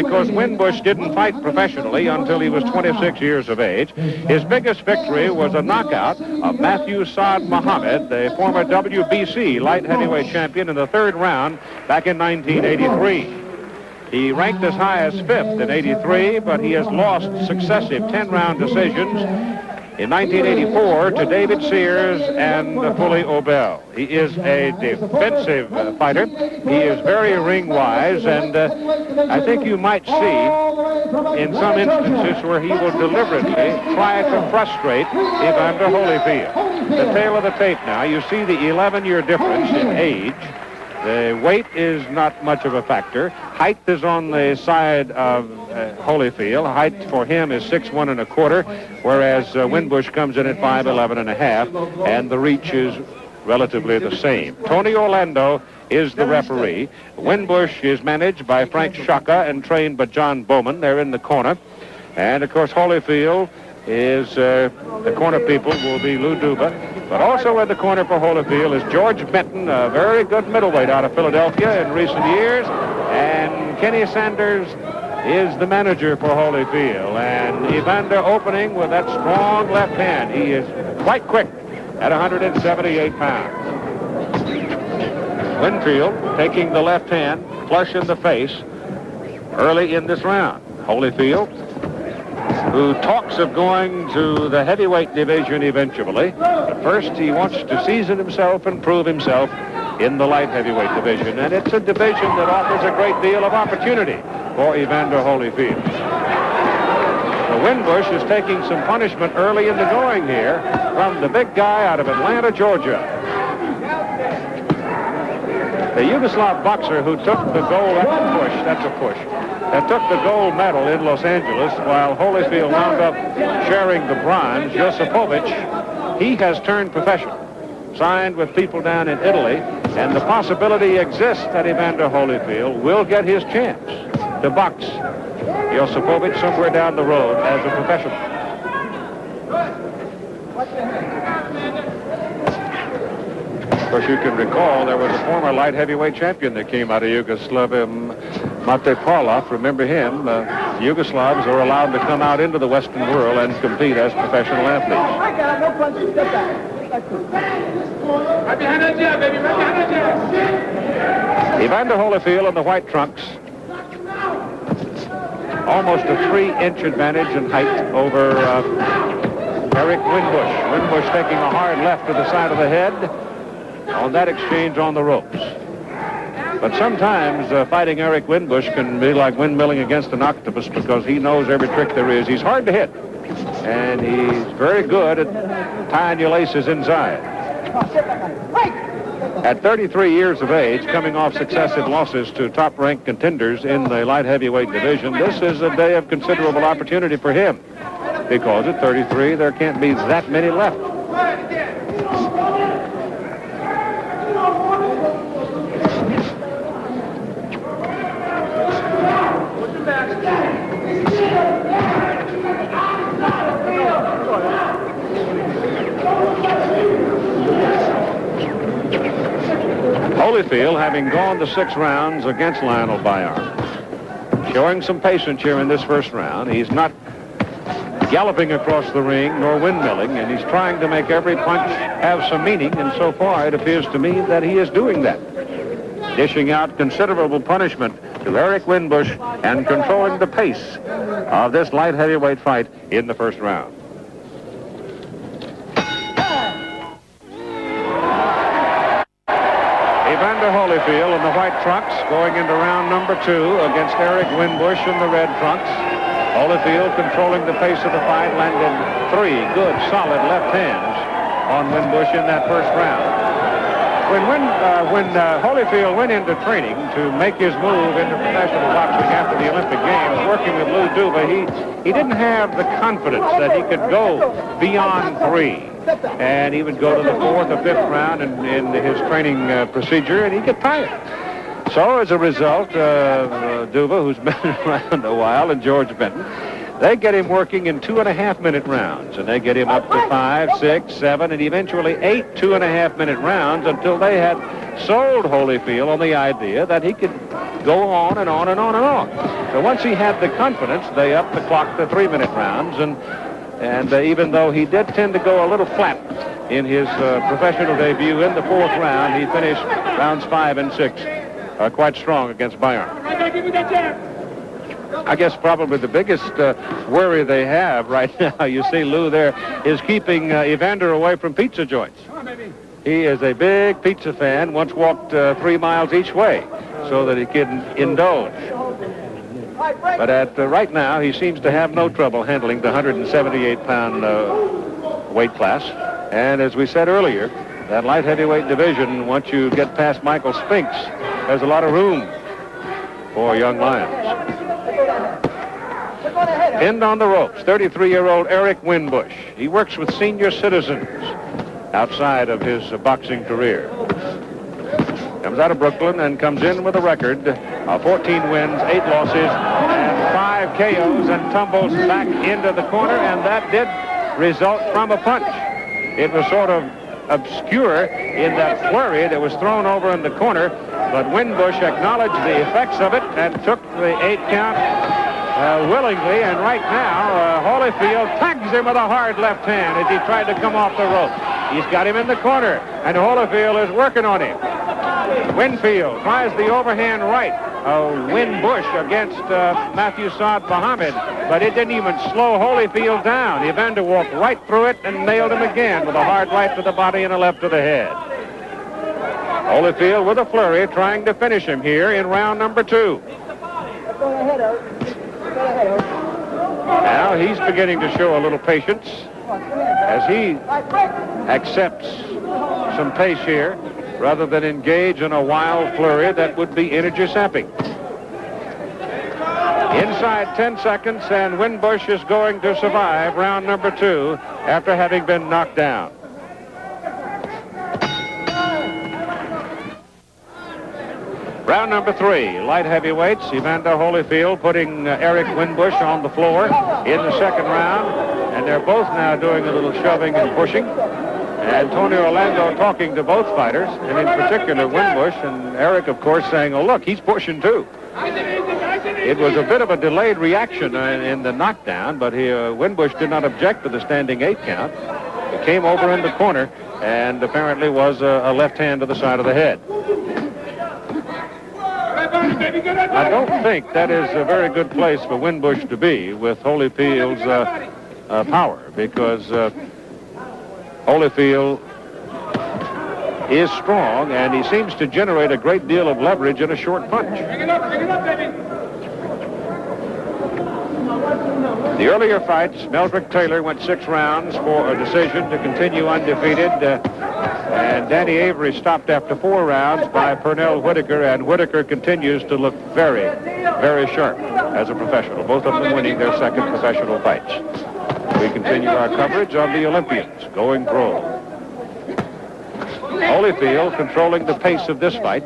because Winbush didn't fight professionally until he was 26 years of age. His biggest victory was a knockout of Matthew Saad Muhammad, the former WBC light heavyweight champion, in the third round back in 1983. He ranked as high as 5th in 83, but he has lost successive 10-round decisions in 1984 to David Sears and Fully Obel. He is a defensive fighter. He is very ring-wise, and I think you might see in some instances where he will deliberately try to frustrate Evander Holyfield. The tail of the tape now, you see the 11-year difference in age. The weight is not much of a factor. Height is on the side of Holyfield. Height for him is 6'1 1/4, whereas Winbush comes in at 5'11 1/2, and the reach is relatively the same. Tony Orlando is the referee. Winbush is managed by Frank Shaka and trained by John Bowman. They're in the corner. And, of course, Holyfield is, the corner people will be Lou Duba. But also in the corner for Holyfield is George Benton, a very good middleweight out of Philadelphia in recent years. And Kenny Sanders is the manager for Holyfield. And Evander opening with that strong left hand. He is quite quick at 178 pounds. Winfield taking the left hand, flush in the face early in this round. Holyfield, who talks of going to the heavyweight division eventually. But first, he wants to season himself and prove himself in the light heavyweight division. And it's a division that offers a great deal of opportunity for Evander Holyfield. The Winbush is taking some punishment early in the going here from the big guy out of Atlanta, Georgia. The Yugoslav boxer who took the gold, that's a push, that took the gold medal in Los Angeles while Holyfield wound up sharing the bronze, Josipovic, he has turned professional, signed with people down in Italy, and the possibility exists that Evander Holyfield will get his chance to box Josipovic somewhere down the road as a professional. Of course, you can recall there was a former light heavyweight champion that came out of Yugoslavia, Mate Parlov. Remember him? Yugoslavs are allowed to come out into the Western world and compete as professional athletes. I got no punches. Step back. Right behind that jab, baby. Right behind that jab. Evander Holyfield in the white trunks. Almost a 3-inch advantage in height over Eric Winbush. Winbush taking a hard left to the side of the head on that exchange on the ropes. But sometimes fighting Eric Winbush can be like windmilling against an octopus because he knows every trick there is. He's hard to hit, and he's very good at tying your laces inside. At 33 years of age, coming off successive losses to top-ranked contenders in the light heavyweight division, this is a day of considerable opportunity for him because at 33 there can't be that many left. Holyfield, having gone the 6 rounds against Lionel Bayard, showing some patience here in this first round. He's not galloping across the ring nor windmilling, and he's trying to make every punch have some meaning, and so far it appears to me that he is doing that. Dishing out considerable punishment to Eric Winbush and controlling the pace of this light heavyweight fight in the first round. Evander Holyfield in the white trunks going into round number 2 against Eric Winbush in the red trunks. Holyfield controlling the pace of the fight, landed 3 good, solid left hands on Winbush in that first round. When Holyfield went into training to make his move into professional boxing after the Olympic Games, working with Lou Duba, he didn't have the confidence that he could go beyond 3. And he would go to the 4th or 5th round in his training procedure, and he'd get tired. So as a result, Duba, who's been around a while, and George Benton, they get him working in 2.5-minute rounds, and they get him up to 5, 6, 7, and eventually 8 2.5-minute rounds until they had sold Holyfield on the idea that he could go on and on and on and on. So once he had the confidence, they upped the clock to 3-minute rounds, and even though he did tend to go a little flat in his professional debut in the 4th round, he finished rounds 5 and 6 quite strong against Bayern. I guess probably the biggest worry they have right now, you see Lou there, is keeping Evander away from pizza joints. He is a big pizza fan, once walked 3 miles each way so that he can indulge. But right now, he seems to have no trouble handling the 178-pound weight class. And as we said earlier, that light heavyweight division, once you get past Michael Spinks, there's a lot of room for young lions. Pinned on the ropes, 33-year-old Eric Winbush. He works with senior citizens outside of his boxing career. Comes out of Brooklyn and comes in with a record of 14 wins, 8 losses, and 5 KOs, and tumbles back into the corner, and that did result from a punch. It was sort of obscure in that flurry that was thrown over in the corner, but Winbush acknowledged the effects of it and took the 8 count willingly, and right now Holyfield tags him with a hard left hand as he tried to come off the rope. He's got him in the corner, and Holyfield is working on him. Winfield tries the overhand right. Winbush against Matthew Saad Muhammad, but it didn't even slow Holyfield down. Evander walked right through it and nailed him again with a hard right to the body and a left to the head. Holyfield with a flurry trying to finish him here in round number 2. Now he's beginning to show a little patience as he accepts some pace here rather than engage in a wild flurry that would be energy sapping. Inside 10 seconds, and Winbush is going to survive round number 2 after having been knocked down. Round number 3, light heavyweights. Evander Holyfield putting Eric Winbush on the floor in the 2nd round, and they're both now doing a little shoving and pushing. Antonio Orlando talking to both fighters, and in particular Winbush, and Eric, of course, saying, oh, look, he's pushing too. It was a bit of a delayed reaction in the knockdown, but Winbush did not object to the standing 8 count. He came over in the corner and apparently was a left hand to the side of the head. I don't think that is a very good place for Winbush to be with Holyfield's power, because Holyfield is strong, and he seems to generate a great deal of leverage in a short punch. Bring it up, baby. The earlier fights, Meldrick Taylor went 6 rounds for a decision to continue undefeated, and Danny Avery stopped after 4 rounds by Pernell Whitaker, and Whitaker continues to look very, very sharp as a professional, both of them winning their 2nd professional fights. We continue our coverage on the Olympians going pro. Holyfield controlling the pace of this fight.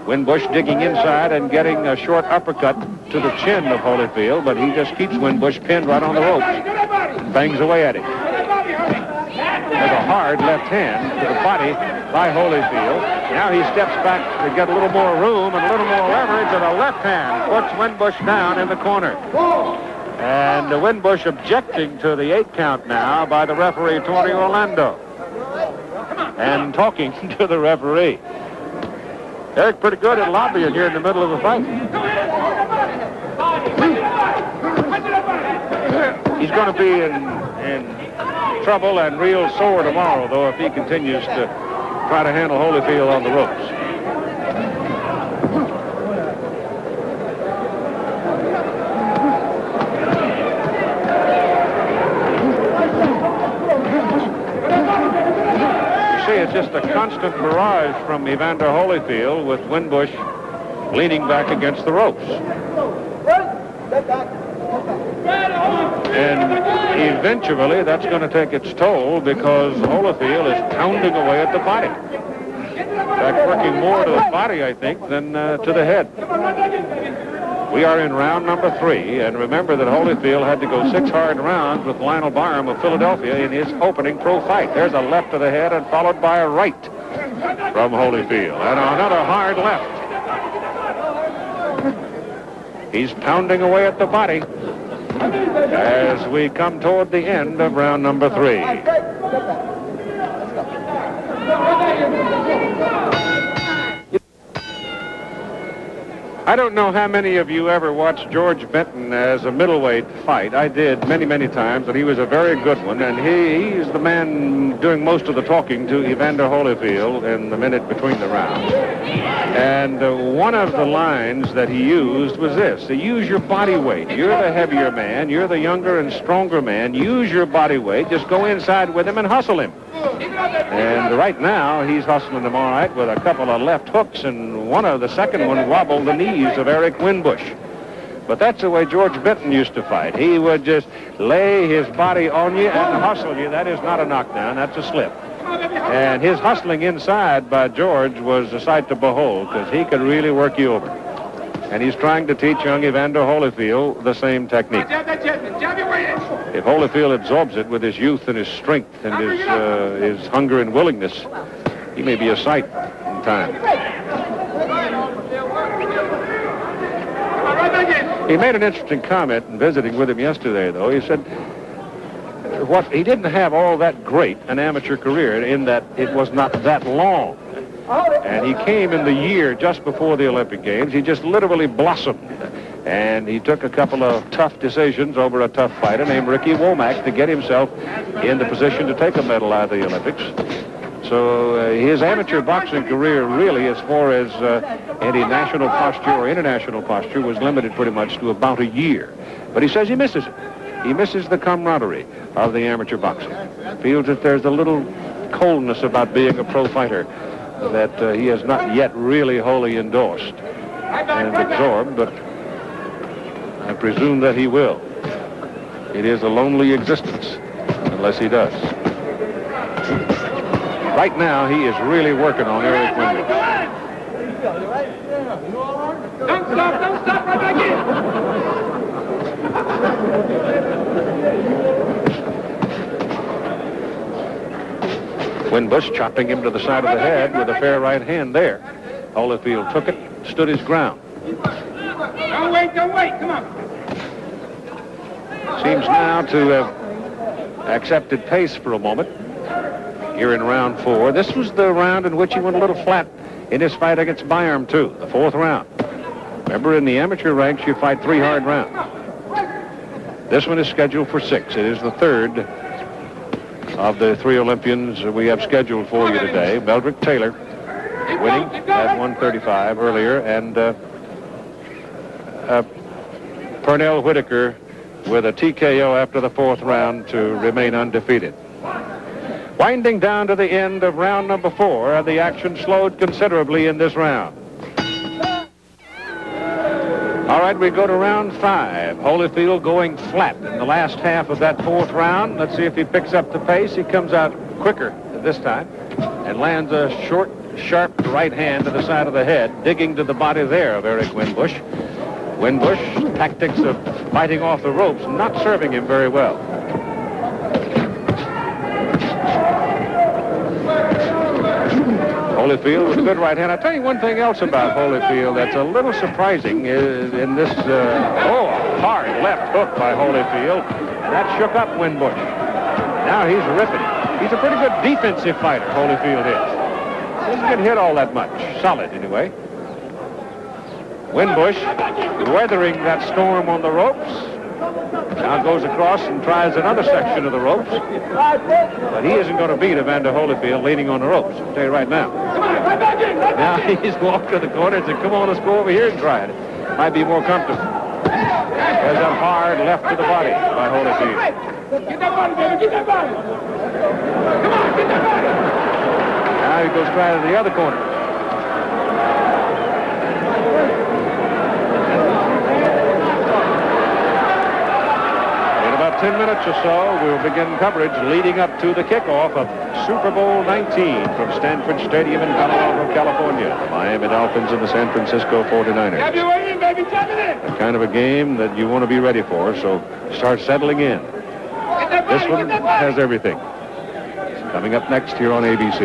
Winbush digging inside and getting a short uppercut to the chin of Holyfield, but he just keeps Winbush pinned right on the ropes and bangs away at him. There's a hard left hand to the body by Holyfield. Now he steps back to get a little more room and a little more leverage, and a left hand puts Winbush down in the corner. And Winbush objecting to the 8 count now by the referee, Tony Orlando, and talking to the referee. Eric pretty good at lobbying here in the middle of the fight. He's going to be in trouble and real sore tomorrow, though, if he continues to try to handle Holyfield on the ropes. It's just a constant barrage from Evander Holyfield, with Winbush leaning back against the ropes. And eventually that's going to take its toll, because Holyfield is pounding away at the body. In fact, working more to the body, I think, than to the head. We are in round number 3, and remember that Holyfield had to go 6 hard rounds with Lionel Barham of Philadelphia in his opening pro fight. There's a left to the head and followed by a right from Holyfield, and another hard left. He's pounding away at the body as we come toward the end of round number 3. I don't know how many of you ever watched George Benton as a middleweight fight. I did many, many times, and he was a very good one. And he's the man doing most of the talking to Evander Holyfield in the minute between the rounds. And one of the lines that he used was this: use your body weight. You're the heavier man. You're the younger and stronger man. Use your body weight. Just go inside with him and hustle him. And right now, he's hustling him all right with a couple of left hooks, and the second one wobbled the knees of Eric Winbush. But that's the way George Benton used to fight. He would just lay his body on you and hustle you. That is not a knockdown. That's a slip. And his hustling inside by George was a sight to behold, because he could really work you over. And he's trying to teach young Evander Holyfield the same technique. If Holyfield absorbs it with his youth and his strength and his hunger and willingness, he may be a sight in time. He made an interesting comment in visiting with him yesterday, though. He said he didn't have all that great an amateur career in that it was not that long. And he came in the year just before the Olympic Games. He just literally blossomed. And he took a couple of tough decisions over a tough fighter named Ricky Womack to get himself in the position to take a medal out of the Olympics. So his amateur boxing career, really, as far as any national posture or international posture, was limited pretty much to about a year. But he says he misses it. He misses the camaraderie of the amateur boxing. Feels that there's a little coldness about being a pro fighter that he has not yet really wholly endorsed and absorbed, but I presume that he will. It is a lonely existence unless he does. Right now, he is really working on Eric Winbush. Don't stop, right back in. Winbush chopping him to the side of the head with a fair right hand there. Holyfield took it, stood his ground. Don't wait, come on. Seems now to have accepted pace for a moment here in round 4. This was the round in which he went a little flat in his fight against Byram, too, the 4th round. Remember, in the amateur ranks, you fight 3 hard rounds. This one is scheduled for 6. It is the 3rd of the 3 Olympians we have scheduled for you today. Meldrick Taylor winning at 135 earlier, and Pernell Whitaker with a TKO after the 4th round to remain undefeated. Winding down to the end of round number 4, and the action slowed considerably in this round. All right, we go to round 5. Holyfield going flat in the last half of that 4th round. Let's see if he picks up the pace. He comes out quicker this time and lands a short, sharp right hand to the side of the head, digging to the body there of Eric Winbush. Winbush, tactics of fighting off the ropes, not serving him very well. Holyfield with a good right hand. I'll tell you one thing else about Holyfield that's a little surprising is in this, hard left hook by Holyfield. That shook up Winbush. Now he's ripping. He's a pretty good defensive fighter, Holyfield is. Doesn't get hit all that much. Solid, anyway. Winbush weathering that storm on the ropes. Now goes across and tries another section of the ropes. But he isn't going to beat Evander Holyfield leaning on the ropes, I'll tell you right now. Now he's walked to the corner and said, come on, let's go over here and try it. Might be more comfortable. There's a hard left to the body by Holyfield. Get that body, baby, get that body. Come on, get that body. Now he goes try to the other corner. In about 10 minutes or so, we'll begin coverage leading up to the kickoff of Super Bowl 19 from Stanford Stadium in Palo Alto, California. The Miami Dolphins and the San Francisco 49ers. Jab your way in, baby, jab it in. The kind of a game that you want to be ready for, so start settling in. This one has everything. Coming up next here on ABC.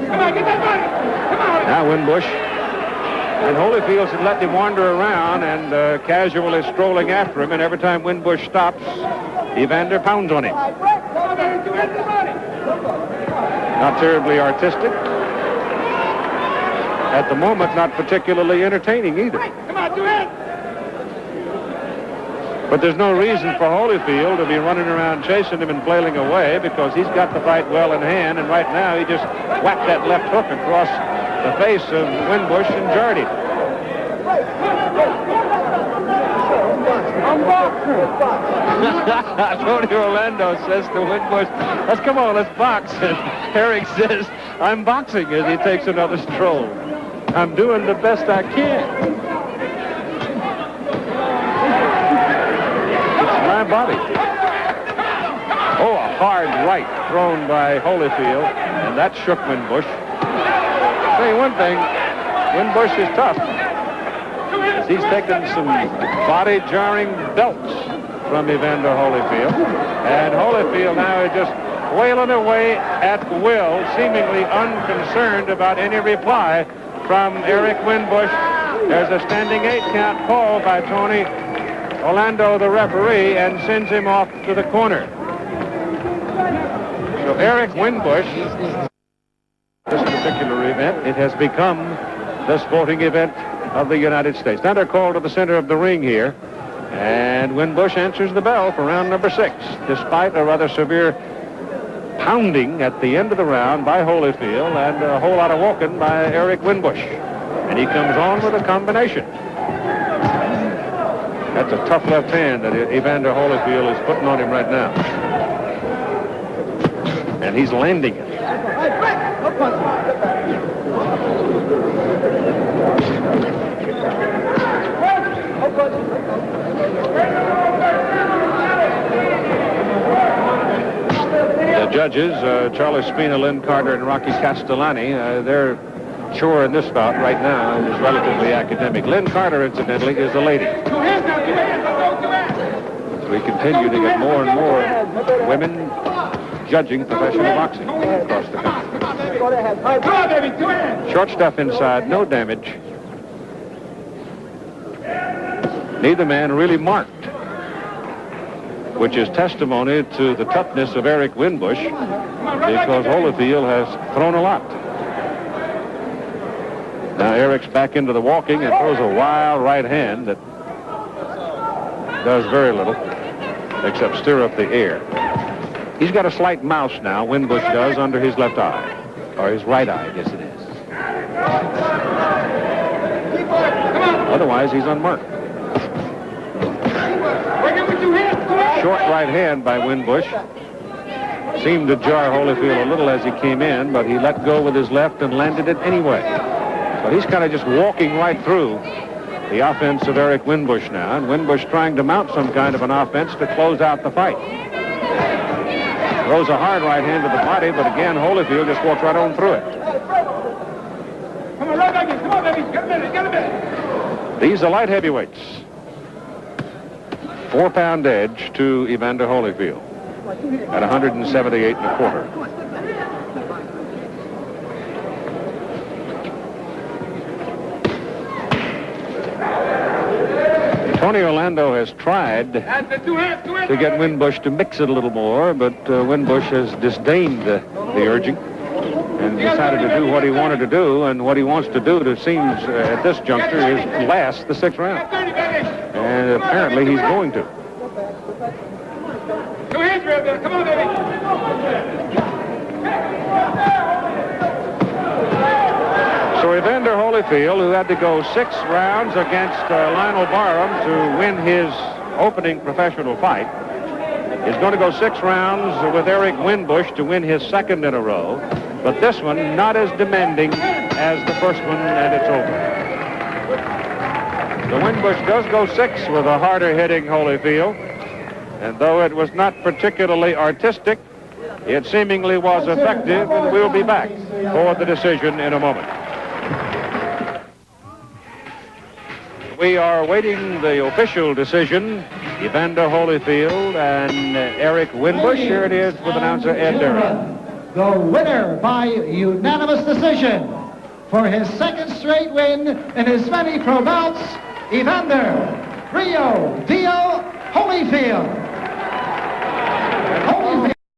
Come on, get that body. Come on. Now Winbush And Holyfield's let him wander around and casually strolling after him, and every time Winbush stops, Evander pounds on him. Not terribly artistic. At the moment, not particularly entertaining either. Come on, do it! But there's no reason for Holyfield to be running around chasing him and flailing away, because he's got the fight well in hand, and right now he just whacked that left hook across the face of Winbush and jarred him. I'm boxing. Tony Orlando says to Winbush, come on, let's box. And Eric says, I'm boxing, as he takes another stroll. I'm doing the best I can. It's my body. Oh, a hard right thrown by Holyfield, and that shook Winbush. I'll tell you one thing, Winbush is tough. He's taken some body-jarring belts from Evander Holyfield, and Holyfield now is just wailing away at will, seemingly unconcerned about any reply from Eric Winbush. There's a standing 8-count call by Tony Orlando, the referee, and sends him off to the corner. So Eric Winbush, this particular event, it has become the sporting event of the United States. Now they're called to the center of the ring here, and Winbush answers the bell for round number 6, despite a rather severe pounding at the end of the round by Holyfield and a whole lot of walking by Eric Winbush. And he comes on with a combination. That's a tough left hand that Evander Holyfield is putting on him right now. And he's landing it. The judges, Charlie Spina, Lynn Carter, and Rocky Castellani, their chore in this bout right now is relatively academic. Lynn Carter, incidentally, is a lady. We continue to get more and more women judging professional boxing across the country. Short stuff inside, no damage. Neither man really marked, which is testimony to the toughness of Eric Winbush, because Holyfield has thrown a lot. Now Eric's back into the walking and throws a wild right hand that does very little except stir up the air. He's got a slight mouse now, Winbush does, under his left eye, or his right eye, I guess it is. Otherwise, he's unmarked. Short right hand by Winbush. Seemed to jar Holyfield a little as he came in, but he let go with his left and landed it anyway. So he's kind of just walking right through the offense of Eric Winbush now, and Winbush trying to mount some kind of an offense to close out the fight. Throws a hard right hand to the body, but again, Holyfield just walks right on through it. Come on, right back in. Come on, baby. Get a minute. Get a minute. These are light heavyweights. 4-pound edge to Evander Holyfield at 178 and a quarter. Tony Orlando has tried to get Winbush to mix it a little more, but Winbush has disdained the urging and decided to do what he wanted to do, and what he wants to do, it seems at this juncture, is last the 6th round. And apparently he's going to. Come on, baby. So Evander Holyfield, who had to go 6 rounds against Lionel Barham to win his opening professional fight, is going to go 6 rounds with Eric Winbush to win his 2nd in a row. But this one not as demanding as the first one, and it's over. The Winbush does go 6 with a harder-hitting Holyfield. And though it was not particularly artistic, it seemingly was effective, and we'll be back for the decision in a moment. We are awaiting the official decision. Evander Holyfield and Eric Winbush. Here it is with announcer Ed Durham. The winner by unanimous decision, for his second straight win in his many pro bouts, Evander Rio Dio Holyfield.